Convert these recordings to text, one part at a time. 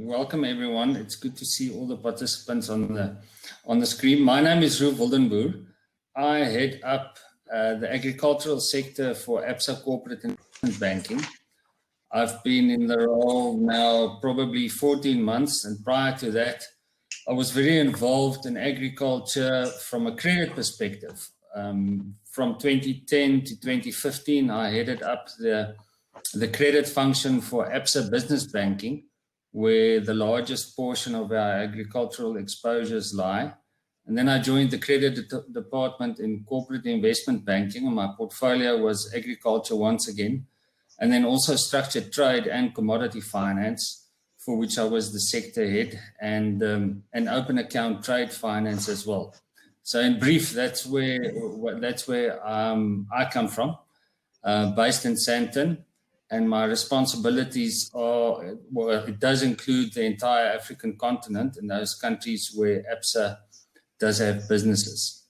welcome everyone. It's good to see all the participants on the screen. My name is Roel Wildenboer. I head up the agricultural sector for ABSA Corporate Investment Banking. I've been in the role now probably 14 months, and prior to that, I was very involved in agriculture from a credit perspective. From 2010 to 2015, I headed up the credit function for ABSA Business Banking, where the largest portion of our agricultural exposures lie. And then I joined the credit department in corporate investment banking, and my portfolio was agriculture once again, and then also structured trade and commodity finance, for which I was the sector head, and open account trade finance as well. So in brief, that's where I come from, based in Sandton. And my responsibilities are, well, it does include the entire African continent and those countries where ABSA does have businesses.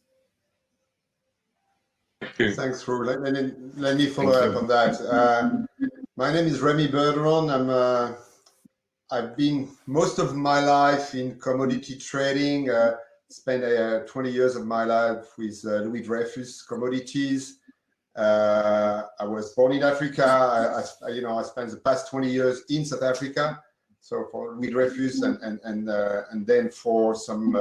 Thanks, Roel. Let me follow up on that. My name is Remy Bergeron. I've been most of my life in commodity trading. Spent 20 years of my life with Louis Dreyfus Commodities. I was born in Africa. I spent the past 20 years in South Africa. So for Louis Dreyfus and then for some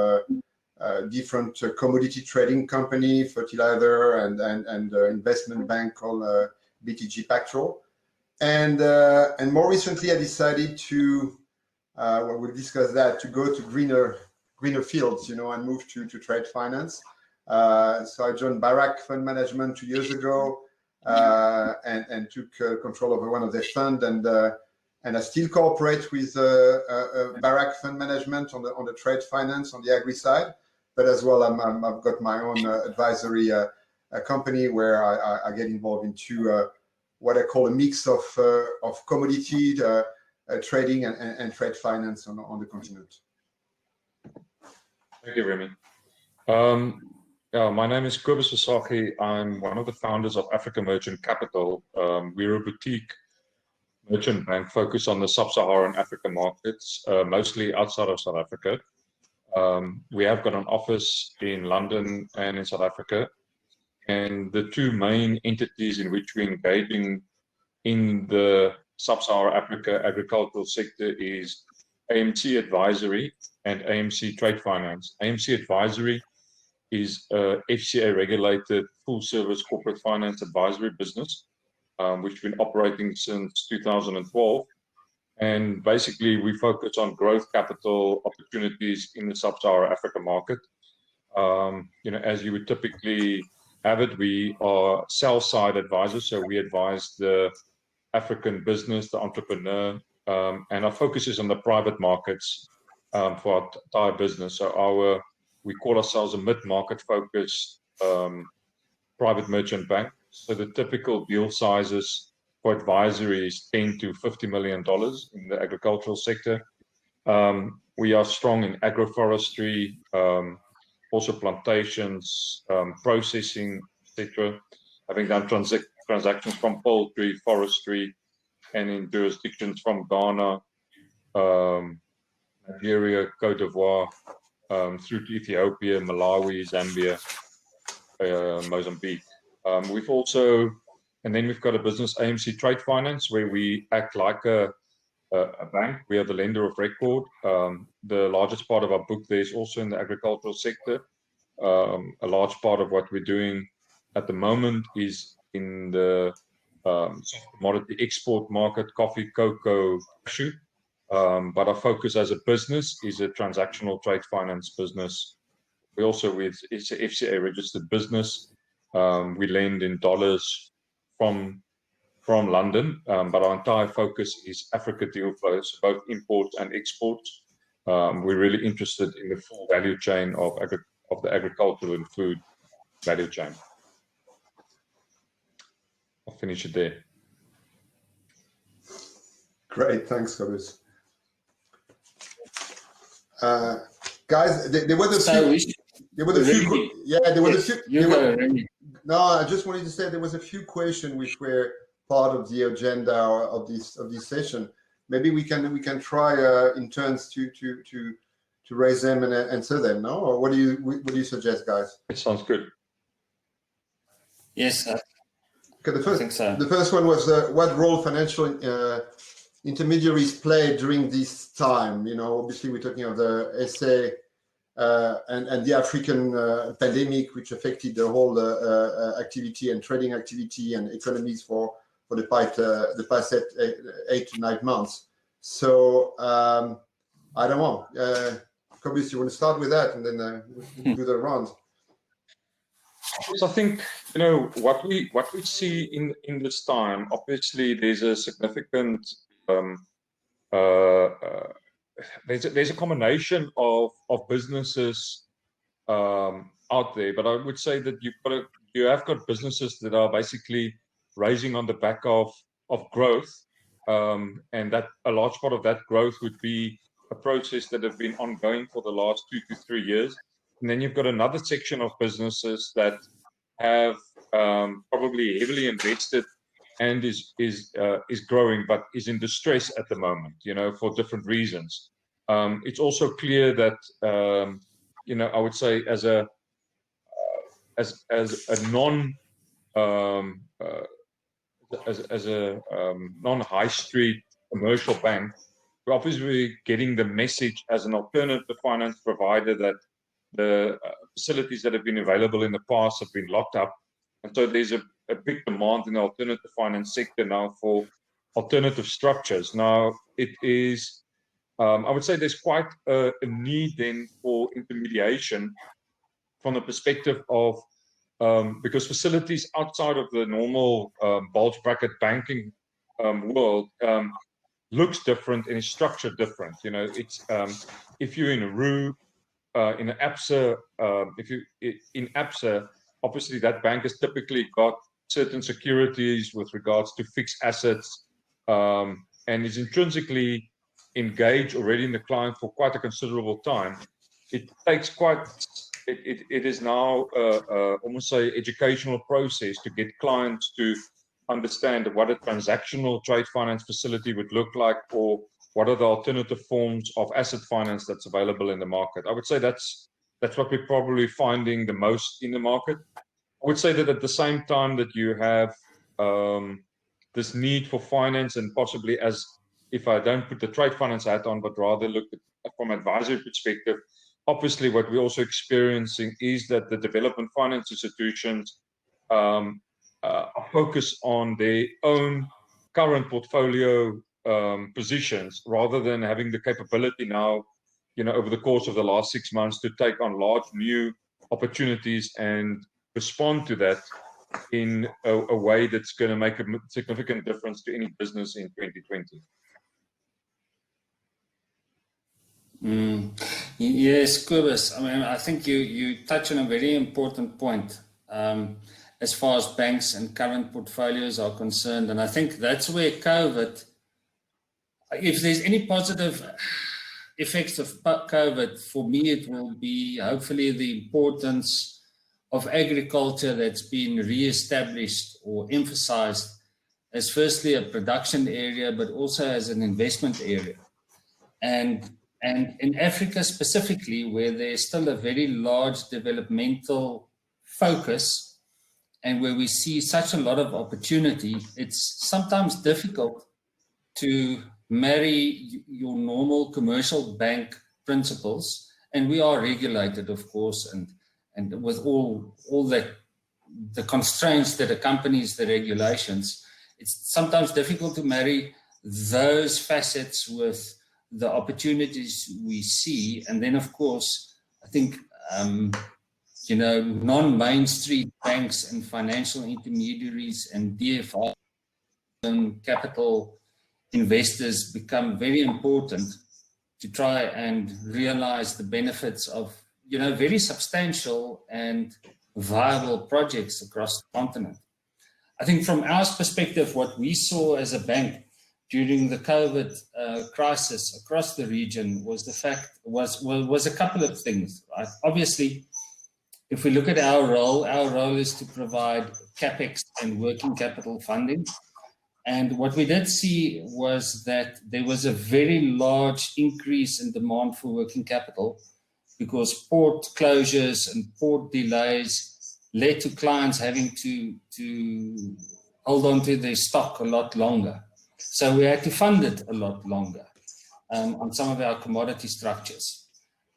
different commodity trading company, fertilizer and investment bank called BTG Pactual. And more recently, I decided to, we'll discuss that, to go to greener fields, and move to trade finance. So I joined Barak Fund Management 2 years ago and took control over one of their funds, and I still cooperate with Barak Fund Management on the trade finance on the agri side, but as well I've got my own advisory company where I get involved into what I call a mix of commodity trading and trade finance on the continent. Thank you, Remy. My name is Kobus Sasaki. I'm one of the founders of Africa Merchant Capital. We're a boutique merchant bank focused on the sub-Saharan African markets, mostly outside of South Africa. We have got an office in London and in South Africa. And the two main entities in which we're engaging in the sub-Saharan Africa agricultural sector is AMC Advisory and AMC Trade Finance. AMC Advisory is a FCA regulated full service corporate finance advisory business, which we've been operating since 2012. And basically we focus on growth capital opportunities in the sub-Saharan Africa market. As you would typically have it, we are sell-side advisors. So we advise the African business, the entrepreneur, and our focus is on the private markets for our entire business. So we call ourselves a mid-market focused private merchant bank. So the typical deal sizes for advisory is $10 to $50 million in the agricultural sector. We are strong in agroforestry, also plantations, processing, etc. Having done transactions from poultry, forestry, and in jurisdictions from Ghana, Nigeria, Cote d'Ivoire, through to Ethiopia, Malawi, Zambia, Mozambique. We've got a business, AMC Trade Finance, where we act like a bank. We are the lender of record. The largest part of our book there is also in the agricultural sector. A large part of what we're doing at the moment is in the commodity export market, coffee, cocoa, cashew. But our focus as a business is a transactional trade finance business. It's an FCA registered business. We lend in dollars from London, but our entire focus is Africa deal flows, both imports and exports. We're really interested in the full value chain of the agricultural and food value chain. I'll finish it there. Great, thanks, Kobus. Guys, there was a few. No, I just wanted to say there was a few questions which were part of the agenda of this session. maybe we can try in turns to raise them and answer them. No, or what do you suggest, guys? It sounds good. Yes, Okay, I think so. The first one was what role financial intermediaries play during this time. You know, obviously we're talking of the SA and the African pandemic, which affected the whole activity and trading activity and economies for the past 8 to 9 months. So I don't know, Kobus, you want to start with that, and then we'll do the round. So I think, you know, what we see in this time, obviously there's a significant there's a combination of businesses out there, but I would say that you have got businesses that are basically raising on the back of growth, and that a large part of that growth would be a process that have been ongoing for the last 2 to 3 years. And then you've got another section of businesses that have probably heavily invested and is growing, but is in distress at the moment, you know, for different reasons. It's also clear that you know, I would say as a non non-high street commercial bank, we're obviously getting the message as an alternative finance provider that the facilities that have been available in the past have been locked up. And so there's a big demand in the alternative finance sector now for alternative structures. Now, it is, I would say there's quite a need then for intermediation from the perspective of, because facilities outside of the normal bulge bracket banking world looks different and is structured different. You know, it's if you're in a RU, in an ABSA, in ABSA, obviously that bank has typically got certain securities with regards to fixed assets, and is intrinsically engaged already in the client for quite a considerable time. It takes quite, it is now almost an educational process to get clients to understand what a transactional trade finance facility would look like, or what are the alternative forms of asset finance that's available in the market. I would say that's what we're probably finding the most in the market. I would say that at the same time that you have this need for finance, and possibly, as if I don't put the trade finance hat on, but rather look at from advisory perspective, obviously what we're also experiencing is that the development finance institutions are focused on their own current portfolio positions, rather than having the capability now, you know, over the course of the last 6 months to take on large new opportunities and respond to that in a way that's going to make a significant difference to any business in 2020. Yes, Kobus. I mean, I think you touch on a very important point as far as banks and current portfolios are concerned. And I think that's where COVID, if there's any positive effects of COVID, for me, it will be hopefully the importance of agriculture that's been re-established or emphasized as firstly a production area, but also as an investment area. And in Africa specifically, where there's still a very large developmental focus and where we see such a lot of opportunity, it's sometimes difficult to marry your normal commercial bank principles. And we are regulated, of course, and with all the constraints that accompanies the regulations, it's sometimes difficult to marry those facets with the opportunities we see. And then, of course, I think, you know, non-main street banks and financial intermediaries and DFI and capital investors become very important to try and realize the benefits of, you know, very substantial and viable projects across the continent. I think from our perspective, what we saw as a bank during the COVID crisis across the region was a couple of things, right? Obviously, if we look at our role is to provide CapEx and working capital funding. And what we did see was that there was a very large increase in demand for working capital because port closures and port delays led to clients having to hold on to their stock a lot longer. So we had to fund it a lot longer on some of our commodity structures.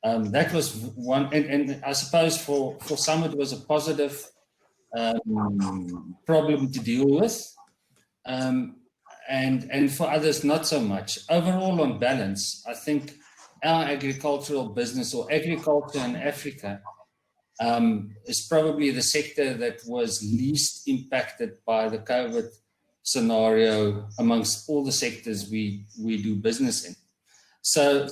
That was one, and I suppose for some it was a positive problem to deal with. And for others, not so much. Overall, on balance, I think our agricultural business or agriculture in Africa is probably the sector that was least impacted by the COVID scenario amongst all the sectors we do business in. So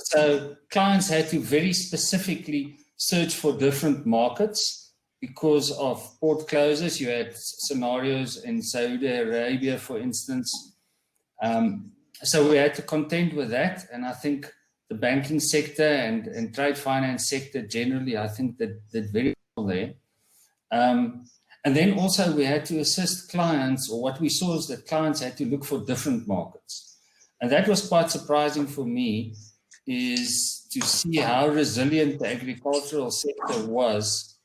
clients had to very specifically search for different markets because of port closures. You had scenarios in Saudi Arabia, for instance. So we had to contend with that. And I think the banking sector and trade finance sector generally, I think that did very well there. And then also we had to assist clients, or what we saw is that clients had to look for different markets. And that was quite surprising for me, is to see how resilient the agricultural sector was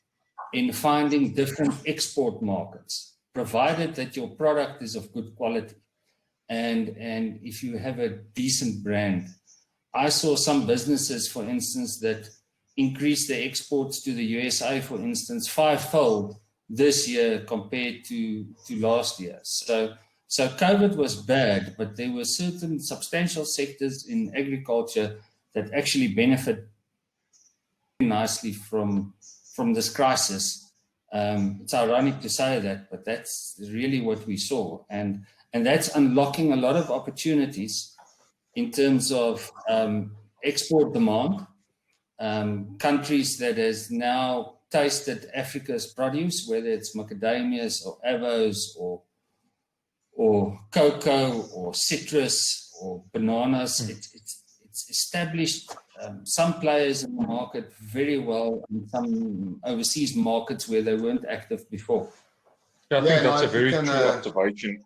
in finding different export markets, provided that your product is of good quality. And if you have a decent brand. I saw some businesses, for instance, that increased their exports to the USA, for instance, 5-fold this year compared to last year. So COVID was bad, but there were certain substantial sectors in agriculture that actually benefit nicely from this crisis. It's ironic to say that, but that's really what we saw. And that's unlocking a lot of opportunities in terms of export demand. Countries that has now tasted Africa's produce, whether it's macadamias or avos or cocoa or citrus or bananas, it's established some players in the market very well in some overseas markets where they weren't active before. Yeah, I think that's a very true observation.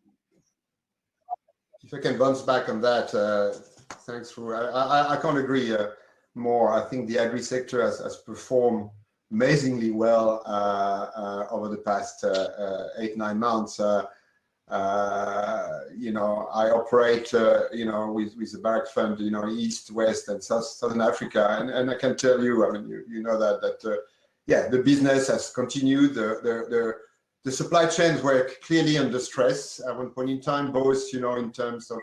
If I can bounce back on that, thanks for. I can't agree more. I think the agri sector has performed amazingly well over the past 8-9 months. I operate, with the Barrack Fund, East, West, and Southern Africa, and I can tell you, I mean, you know that the business has continued. The supply chains were clearly under stress at one point in time, both in terms of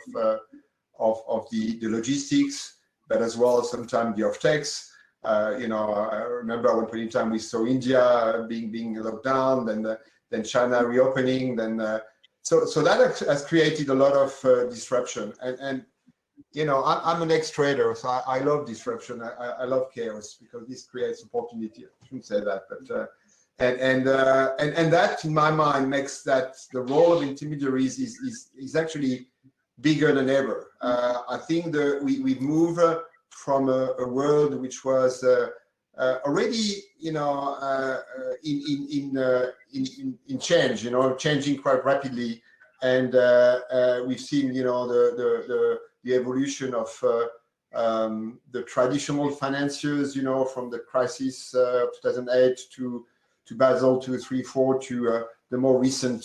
the logistics, but as well as sometimes the offtakes. I remember at one point in time we saw India being locked down, then China reopening, so that has created a lot of disruption. And I'm an ex-trader, so I love disruption. I love chaos because this creates opportunity. I shouldn't say that, but and that in my mind makes that the role of intermediaries is actually bigger than ever. I think we've moved from a world which was already in change, changing quite rapidly, and we've seen the evolution of the traditional financiers, from the crisis of 2008 to Basel 2, 3, 4 to the more recent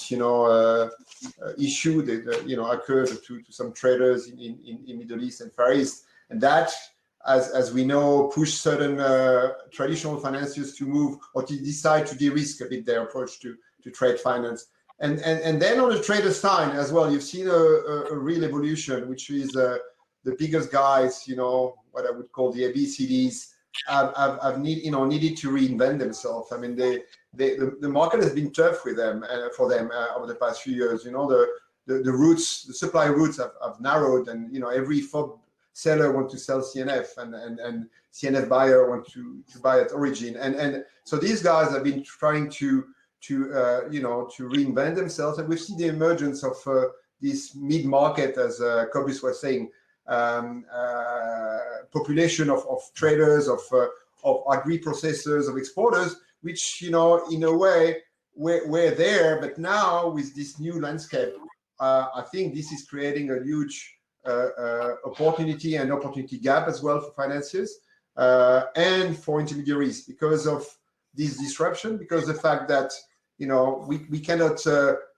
issue that occurred to some traders in Middle East and Far East, and that, as we know, pushed certain traditional financiers to move or to decide to de-risk a bit their approach to trade finance. And then on the trader side as well, you've seen a real evolution, which is the biggest guys, what I would call the ABCDs, have needed to reinvent themselves. I mean, the market has been tough for them over the past few years. The supply routes have narrowed, and every FOB seller want to sell CNF, and CNF buyer want to buy at origin, and so these guys have been trying to reinvent themselves, and we've seen the emergence of this mid-market, as Cobus was saying, population of traders, of agri-processors, of exporters, which in a way we're there, but now with this new landscape, I think this is creating a huge opportunity and opportunity gap as well for financiers and for intermediaries because of this disruption, because the fact that we cannot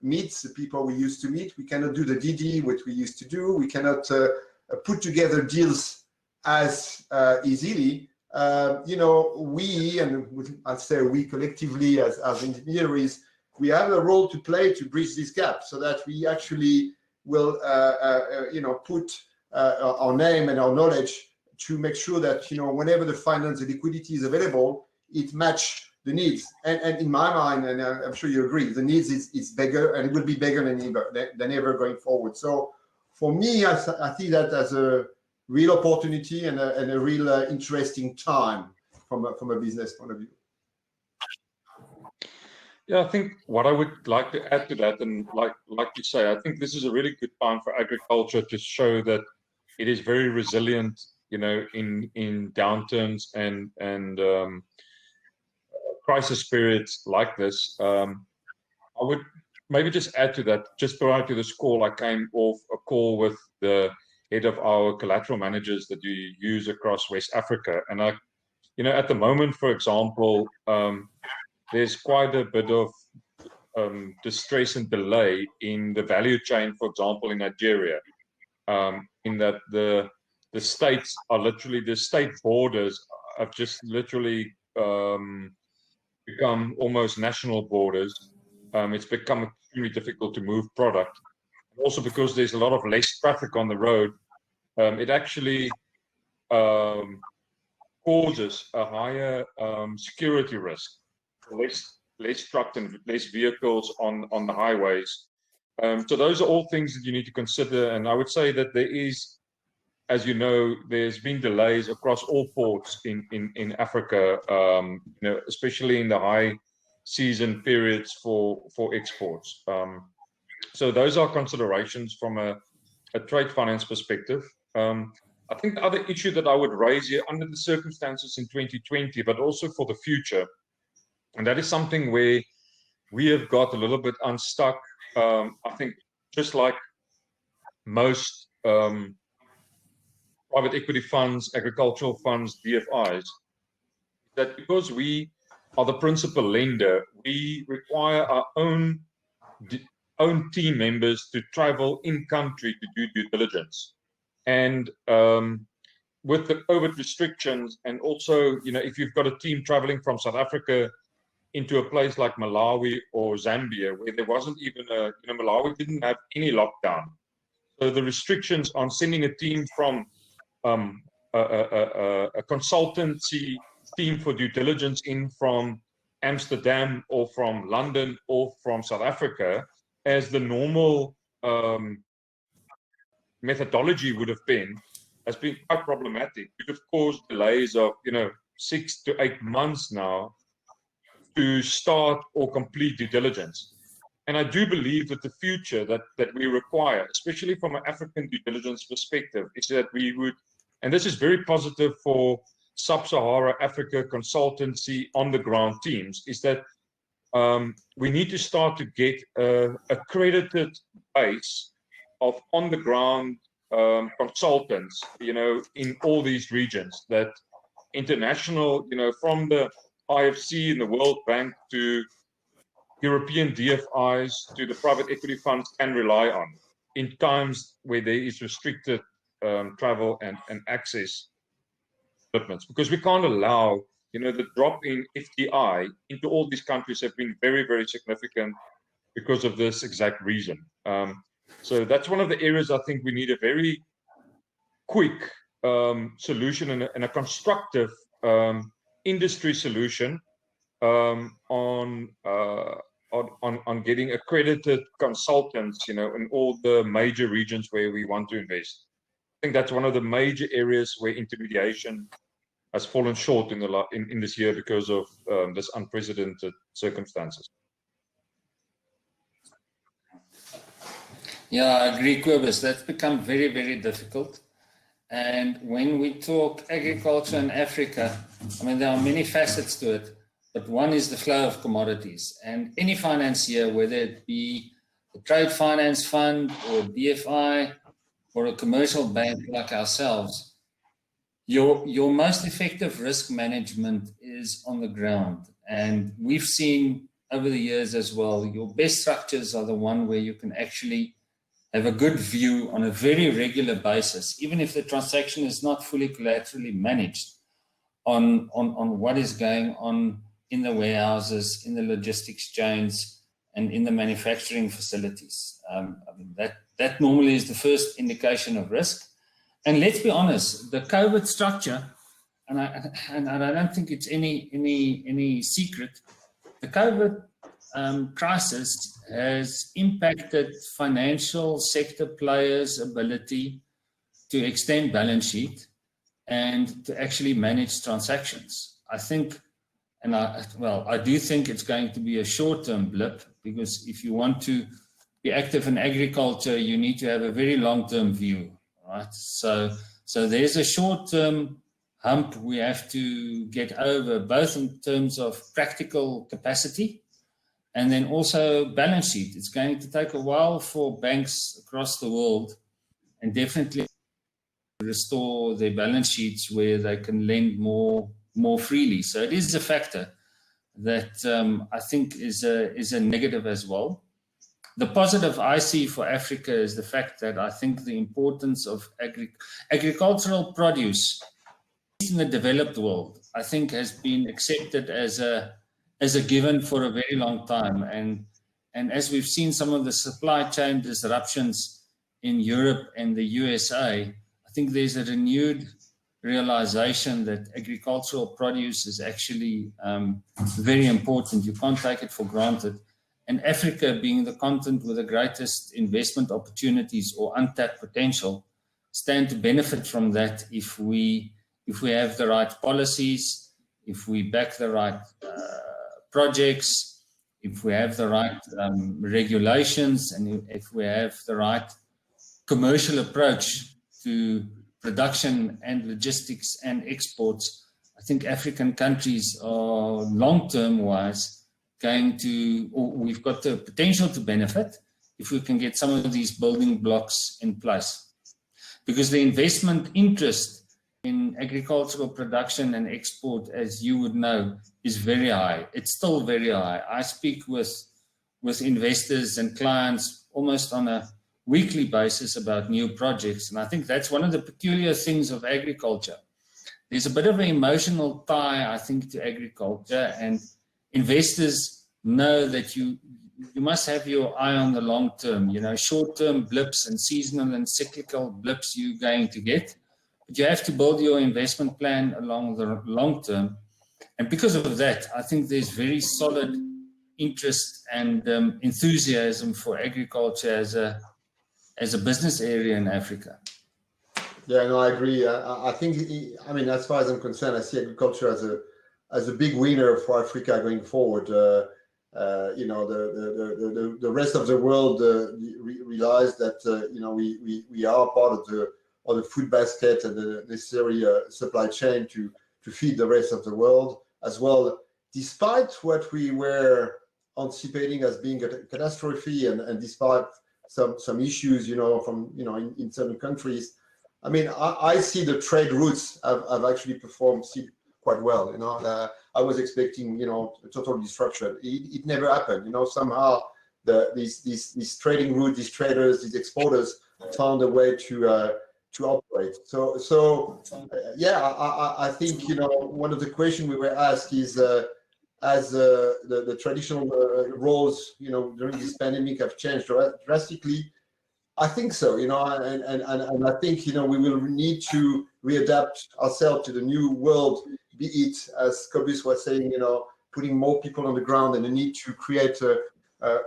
meet the people we used to meet, we cannot do the DD what we used to do, we cannot put together deals as easily. We, and I'll say we collectively as intermediaries, we have a role to play to bridge this gap so that we actually will put our name and our knowledge to make sure that whenever the finance and liquidity is available, it match the needs. And in my mind, and I'm sure you agree, the needs is bigger, and it will be bigger than ever going forward. So for me, I see that as a real opportunity and a real interesting time from a business point of view. Yeah, I think what I would like to add to that, and like you say, I think this is a really good time for agriculture to show that it is very resilient, in downturns and crisis periods like this. I would maybe just add to that. Just prior to this call, I came off a call with the head of our collateral managers that we use across West Africa, and at the moment, for example, there's quite a bit of distress and delay in the value chain, for example, in Nigeria, in that the states are literally, the state borders have just literally become almost national borders. It's become extremely difficult to move product. Also because there's a lot of less traffic on the road, it actually causes a higher security risk. Less trucks and less vehicles on the highways. So those are all things that you need to consider. And I would say that there is, as you know, there's been delays across all ports in Africa, especially in the high season periods for exports. So those are considerations from a trade finance perspective. I think the other issue that I would raise here under the circumstances in 2020, but also for the future, and that is something where we have got a little bit unstuck. I think just like most private equity funds, agricultural funds, DFIs, that because we are the principal lender, we require our own team members to travel in country to do due diligence. And with the COVID restrictions, and also, if you've got a team traveling from South Africa into a place like Malawi or Zambia, where there wasn't even Malawi didn't have any lockdown. So the restrictions on sending a team from a consultancy team for due diligence in from Amsterdam or from London or from South Africa, as the normal methodology would have been, has been quite problematic. It could have caused delays of 6 to 8 months now to start or complete due diligence. And I do believe that the future that we require, especially from an African due diligence perspective, is that we would, and this is very positive for sub-Sahara Africa consultancy on the ground teams, is that we need to start to get a accredited base of on the ground consultants, in all these regions, that international, from the IFC and the World Bank to European DFIs to the private equity funds can rely on in times where there is restricted travel and access commitments, because we can't allow, the drop in FDI into all these countries have been very, very significant because of this exact reason. So that's one of the areas I think we need a very quick solution and a constructive industry solution on getting accredited consultants, in all the major regions where we want to invest. I think that's one of the major areas where intermediation has fallen short in this year because of this unprecedented circumstances. Yeah, I agree, Cobus. That's become very, very difficult. And when we talk agriculture in Africa, there are many facets to it, but one is the flow of commodities. And any financier, whether it be a trade finance fund or a BFI or a commercial bank like ourselves, your most effective risk management is on the ground. And we've seen over the years as well, your best structures are the one where you can actually have a good view on a very regular basis, even if the transaction is not fully collaterally managed, on what is going on in the warehouses, in the logistics chains, and in the manufacturing facilities. I mean, that normally is the first indication of risk. And let's be honest, the COVID structure, and I don't think it's any secret, the COVID crisis has impacted financial sector players' ability to extend balance sheet and to actually manage transactions. I think, and I do think it's going to be a short-term blip, because if you want to be active in agriculture, you need to have a very long-term view, right? So there's a short-term hump we have to get over, both in terms of practical capacity and then also balance sheet. It's going to take a while for banks across the world, and definitely restore their balance sheets where they can lend more freely. So it is a factor that I think is a negative as well. The positive I see for Africa is the fact that I think the importance of agricultural produce in the developed world, I think, has been accepted as a given for a very long time. And as we've seen some of the supply chain disruptions in Europe and the USA, I think there's a renewed realization that agricultural produce is actually very important. You can't take it for granted. And Africa, being the continent with the greatest investment opportunities or untapped potential, stand to benefit from that if we have the right policies, if we back the right projects, if we have the right regulations, and if we have the right commercial approach to production and logistics and exports. I think African countries are long-term wise going to, or we've got the potential to benefit if we can get some of these building blocks in place. Because the investment interest in agricultural production and export, as you would know, is very high. It's still very high. I speak with investors and clients almost on a weekly basis about new projects. And I think that's one of the peculiar things of agriculture. There's a bit of an emotional tie, I think, to agriculture, and investors know that you must have your eye on the long term. You know, short-term blips and seasonal and cyclical blips you're going to get, but you have to build your investment plan along the long term. And because of that, I think there's very solid interest and enthusiasm for agriculture as a business area in Africa. Yeah, no, I agree. I think, I mean, as far as I'm concerned, I see agriculture as a big winner for Africa going forward. You know, the rest of the world realize that you know, we are part of the food basket and the necessary supply chain to feed the rest of the world as well. Despite what we were anticipating as being a catastrophe, and despite some issues, you know, from, you know, in certain countries, I mean, I see the trade routes have actually performed quite well. You know, I was expecting, you know, a total disruption. It never happened. You know, somehow these trading routes, these traders, these exporters found a way to operate. So yeah, I think, you know, one of the questions we were asked is, as the traditional roles, you know, during this pandemic have changed drastically. I think so, you know, and I think, you know, we will need to readapt ourselves to the new world, be it, as Cobus was saying, you know, putting more people on the ground, and the need to create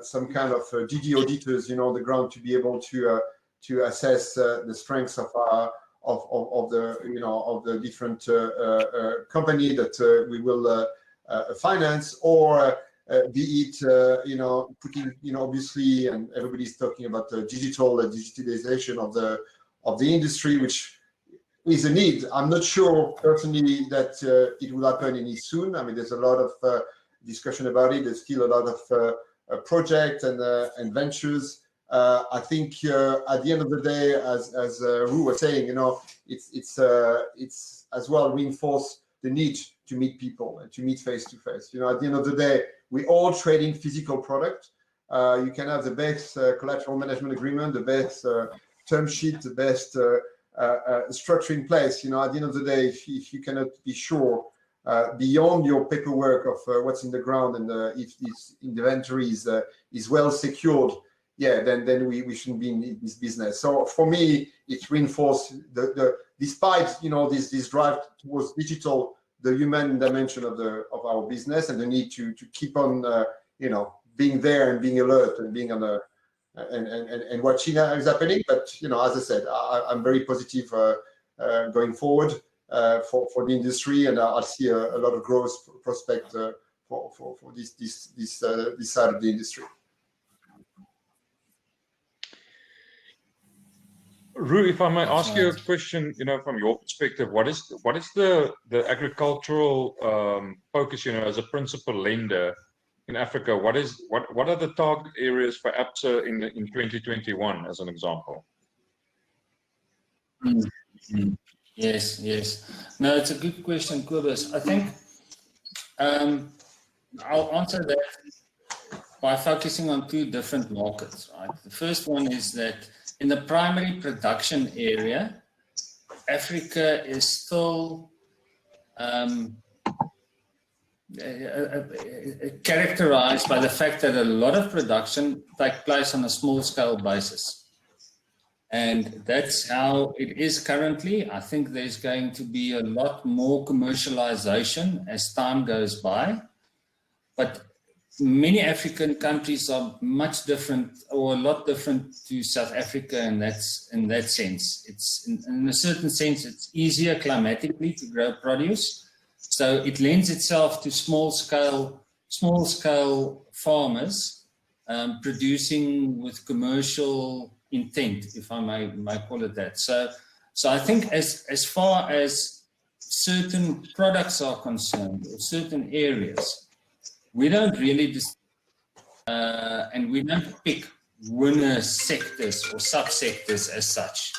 some kind of DD auditors, you know, on the ground to be able to assess the strengths of the, you know, of the different company that we will finance, or be it, you know, putting, you know, obviously, and everybody's talking about the digitalization of the industry, which is a need. I'm not sure personally that it will happen any soon. I mean, there's a lot of discussion about it. There's still a lot projects and ventures. I think at the end of the day, as Ru was saying, it's as well reinforce the need to meet people and to meet face to face. At the end of the day, we all trading physical product. You can have the best collateral management agreement, the best term sheet, the best structure in place. At the end of the day, if you cannot be sure beyond your paperwork of what's in the ground and if this inventory is well secured, then we shouldn't be in this business. So for me, it reinforced despite this drive towards digital, the human dimension of our business and the need to keep on being there and being alert and being on and watching is happening. But as I said, I'm very positive going forward for the industry, and I see a lot of growth prospect for this side of the industry. Ru, if I may ask you a question, from your perspective, what is the agricultural focus, as a principal lender in Africa? What are the target areas for ABSA in 2021, as an example? Yes. No, it's a good question, Kobus. I think I'll answer that by focusing on two different markets. Right? The first one is that in the primary production area, Africa is still characterized by the fact that a lot of production takes place on a small scale basis. And that's how it is currently. I think there's going to be a lot more commercialization as time goes by. But many African countries are much different, or a lot different to South Africa, and that's in that sense. It's in a certain sense, it's easier climatically to grow produce. So it lends itself to small scale farmers producing with commercial intent, if I may call it that. So I think as far as certain products are concerned, or certain areas, we don't really and we don't pick winner sectors or subsectors as such.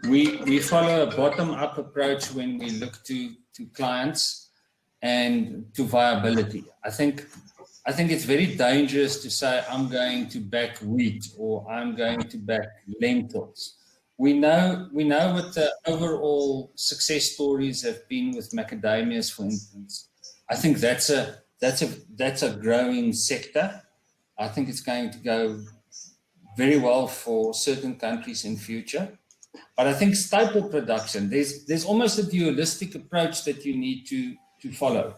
We follow a bottom-up approach when we look to clients and to viability. I think it's very dangerous to say I'm going to back wheat or I'm going to back lentils. We know what the overall success stories have been with macadamias, for instance. I think that's a growing sector. I think it's going to go very well for certain countries in future. But I think staple production, there's almost a dualistic approach that you need to follow.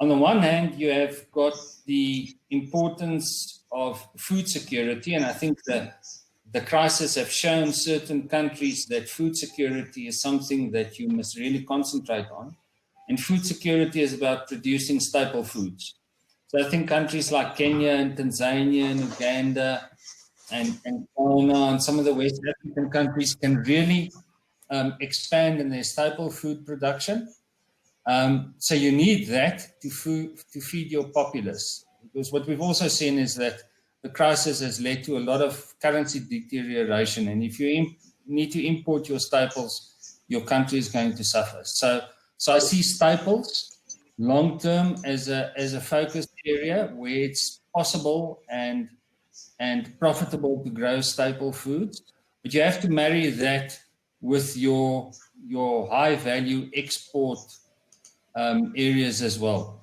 On the one hand, you have got the importance of food security, and I think that the crisis have shown certain countries that food security is something that you must really concentrate on. And food security is about producing staple foods. So I think countries like Kenya and Tanzania and Uganda and Ghana and some of the West African countries can really expand in their staple food production. So you need that to feed your populace. Because what we've also seen is that the crisis has led to a lot of currency deterioration. And if you need to import your staples, your country is going to suffer. So I see staples long-term as a focus area where it's possible and profitable to grow staple foods. But you have to marry that with your high-value export areas as well.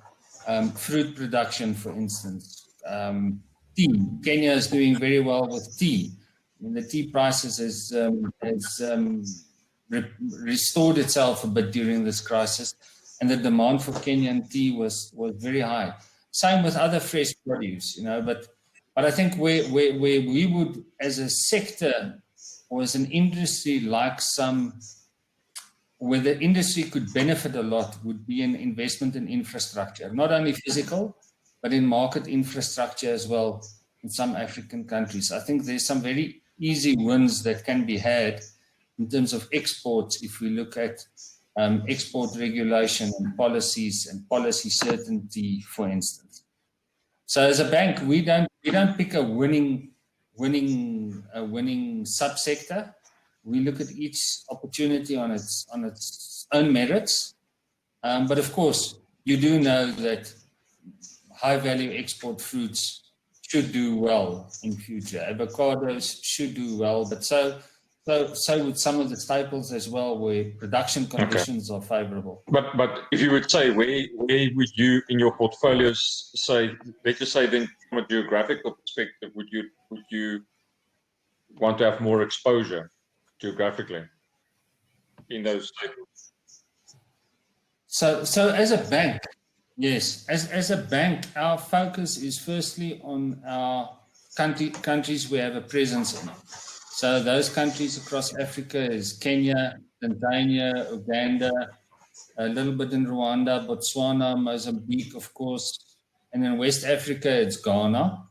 Fruit production, for instance. Tea. Kenya is doing very well with tea. And the tea prices has restored itself a bit during this crisis, and the demand for Kenyan tea was very high. Same with other fresh produce, But I think where we would, as a sector or as an industry, where the industry could benefit a lot, would be an investment in infrastructure, not only physical, but in market infrastructure as well in some African countries. I think there's some very easy wins that can be had in terms of exports if we look at export regulation and policies and policy certainty, for instance. So as a bank, we don't pick a winning subsector. We look at each opportunity on its own merits. But of course, you do know that high value export fruits should do well in future. Avocados should do well, but so would some of the staples as well, where production conditions are favorable. But if you would say, where would you in your portfolios say, let's just say then from a geographical perspective, would you want to have more exposure geographically in those staples? So as a bank, yes, as a bank, our focus is firstly on our countries we have a presence in. So those countries across Africa is Kenya, Tanzania, Uganda, a little bit in Rwanda, Botswana, Mozambique, of course, and in West Africa it's Ghana.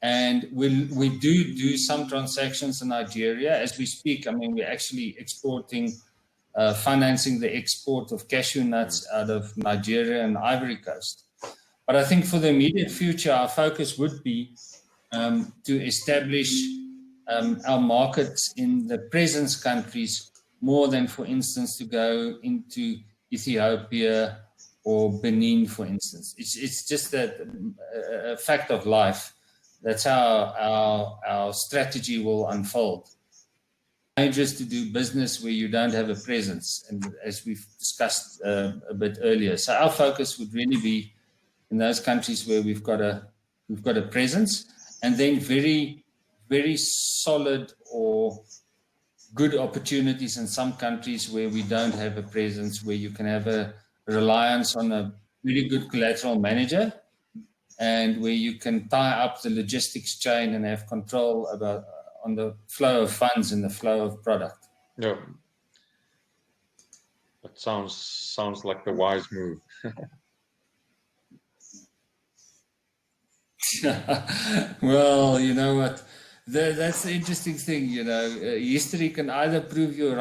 And we do some transactions in Nigeria as we speak. I mean, we're actually exporting, financing the export of cashew nuts out of Nigeria and Ivory Coast. But I think for the immediate future, our focus would be to establish our markets in the presence countries more than, for instance, to go into Ethiopia or Benin, for instance. It's just a fact of life. That's how our strategy will unfold. It's dangerous to do business where you don't have a presence, and as we've discussed a bit earlier. So our focus would really be in those countries where we've got a presence, and then very, very solid or good opportunities in some countries where we don't have a presence, where you can have a reliance on a really good collateral manager, and where you can tie up the logistics chain and have control on the flow of funds and the flow of product. Yeah, that sounds like the wise move. Well, you know what? That's the interesting thing. History can either prove you